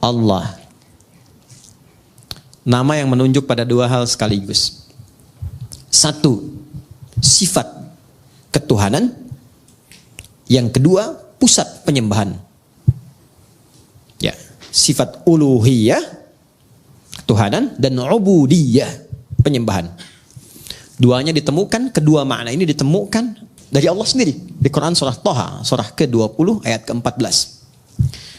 Allah. Nama yang menunjuk pada dua hal sekaligus. Satu, sifat ketuhanan. Yang kedua, pusat penyembahan. Ya, sifat uluhiyah, ketuhanan, dan ubudiyah, penyembahan. Duanya ditemukan, kedua makna ini ditemukan dari Allah sendiri di Quran surah Thaha, surah ke-20 ayat ke-14.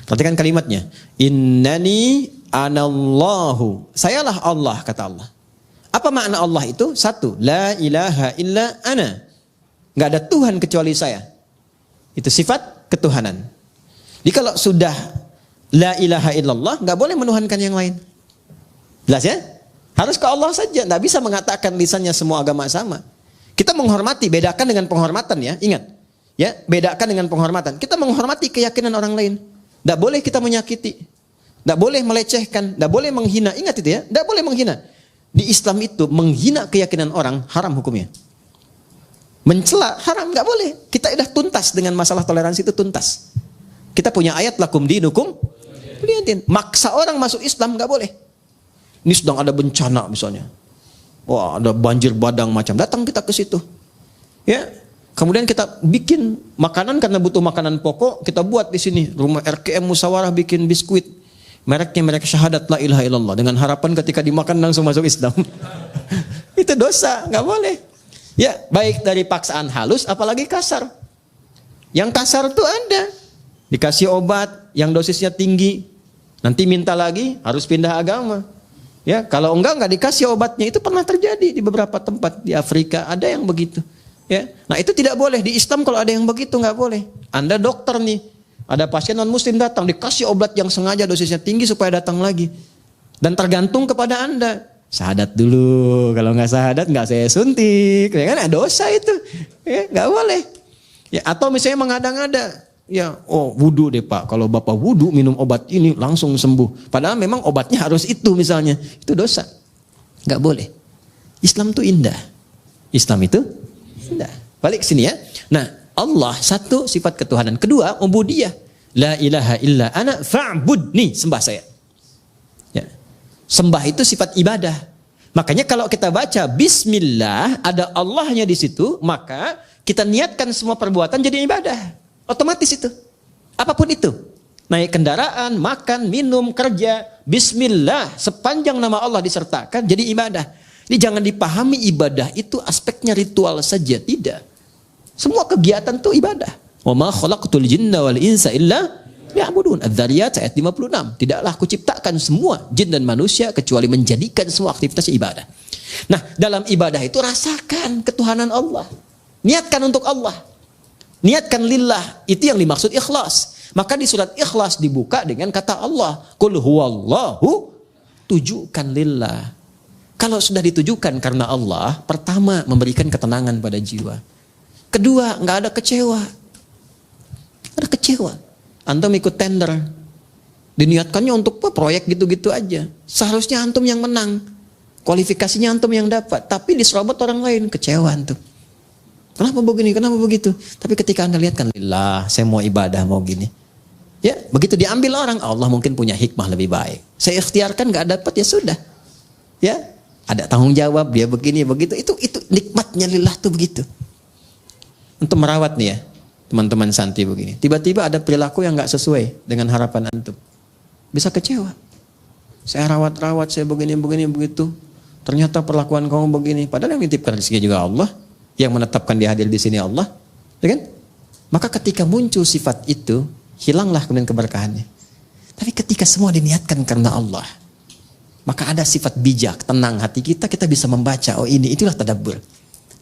Perhatikan kalimatnya. Innani anallahu. Sayalah Allah, kata Allah. Apa makna Allah itu? Satu, la ilaha illa ana. Enggak ada Tuhan kecuali saya. Itu sifat ketuhanan. Jadi kalau sudah la ilaha illallah, enggak boleh menuhankan yang lain. Jelas ya? Harus ke Allah saja. Enggak bisa mengatakan lisannya semua agama sama. Kita menghormati, bedakan dengan penghormatan ya. Ingat. Ya, bedakan dengan penghormatan. Kita menghormati keyakinan orang lain. Enggak boleh kita menyakiti. Tidak boleh melecehkan, tidak boleh menghina. Ingat itu ya, tidak boleh menghina. Di Islam itu menghina keyakinan orang haram hukumnya. Mencela haram, tidak boleh. Kita sudah tuntas dengan masalah toleransi itu tuntas. Kita punya ayat lakum dinukum waliyaddin. Maksa orang masuk Islam tidak boleh. Ini sedang ada bencana misalnya. Wah, ada banjir badang macam. Datang kita ke situ. Ya. Kemudian kita bikin makanan karena butuh makanan pokok, kita buat di sini. Rumah RKM Musyawarah bikin biskuit. Mereknya merek syahadat la ilaha illallah. Dengan harapan ketika dimakan langsung masuk Islam. Itu dosa, nggak boleh. Ya, baik dari paksaan halus apalagi kasar. Yang kasar tuh ada. Dikasih obat yang dosisnya tinggi. Nanti minta lagi, harus pindah agama. Ya, kalau enggak dikasih obatnya. Itu pernah terjadi di beberapa tempat di Afrika, ada yang begitu. Ya. Nah, itu tidak boleh. Di Islam kalau ada yang begitu nggak boleh. Anda dokter nih. Ada pasien non-muslim datang, dikasih obat yang sengaja dosisnya tinggi supaya datang lagi. Dan tergantung kepada Anda. Syahadat dulu, kalau nggak syahadat nggak saya suntik. Ya kan, dosa itu. Ya, nggak boleh. Ya, atau misalnya mengada-ngada. Ya, oh wudu deh Pak, kalau Bapak wudu minum obat ini langsung sembuh. Padahal memang obatnya harus itu misalnya. Itu dosa. Nggak boleh. Islam itu indah. Islam itu indah. Balik ke sini ya. Nah, Allah satu sifat ketuhanan. Kedua, ubudiyah. La ilaha illa ana fa'budni. Sembah saya. Ya. Sembah itu sifat ibadah. Makanya kalau kita baca bismillah, ada Allahnya di situ, maka kita niatkan semua perbuatan jadi ibadah. Otomatis itu. Apapun itu. Naik kendaraan, makan, minum, kerja. Bismillah. Sepanjang nama Allah disertakan jadi ibadah. Jadi jangan dipahami ibadah itu aspeknya ritual saja. Tidak. Semua kegiatan itu ibadah. Wa ma khalaqtul jinna wal insa illa liya'budun. Adz-Dzariyat ayat 56. Tidaklah kuciptakan semua jin dan manusia kecuali menjadikan semua aktivitas ibadah. Nah, dalam ibadah itu rasakan ketuhanan Allah. Niatkan untuk Allah. Niatkan lillah. Itu yang dimaksud ikhlas. Maka di surat Ikhlas dibuka dengan kata Allah. Qul huwallahu. Tujukan lillah. Kalau sudah ditujukan karena Allah, pertama memberikan ketenangan pada jiwa. Kedua, nggak ada kecewa. Ada kecewa. Antum ikut tender. Diniatkannya untuk proyek gitu-gitu aja. Seharusnya antum yang menang. Kualifikasinya antum yang dapat. Tapi diserobot orang lain. Kecewa antum. Kenapa begini? Kenapa begitu? Tapi ketika Anda lihat kan, lillah, saya mau ibadah, mau gini. Ya, begitu diambil orang, Allah mungkin punya hikmah lebih baik. Saya ikhtiarkan nggak dapat, ya sudah. Ya, ada tanggung jawab, dia begini, begitu. Itu nikmatnya lillah tuh begitu. Untuk merawat nih ya, teman-teman santri begini. Tiba-tiba ada perilaku yang nggak sesuai dengan harapan antum. Bisa kecewa. Saya rawat-rawat, saya begini, begitu. Ternyata perlakuan kamu begini. Padahal yang menitipkan rezeki juga Allah. Yang menetapkan dia hadir di sini Allah. Ya kan? Maka ketika muncul sifat itu, hilanglah kemudian keberkahannya. Tapi ketika semua diniatkan karena Allah, maka ada sifat bijak, tenang hati kita bisa membaca, oh ini, itulah tadabbur.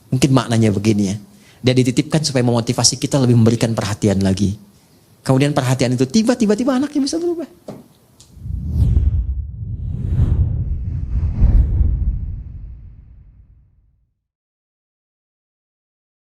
Mungkin maknanya begini ya. Dia dititipkan supaya memotivasi kita lebih memberikan perhatian lagi. Kemudian perhatian itu tiba-tiba anaknya bisa berubah.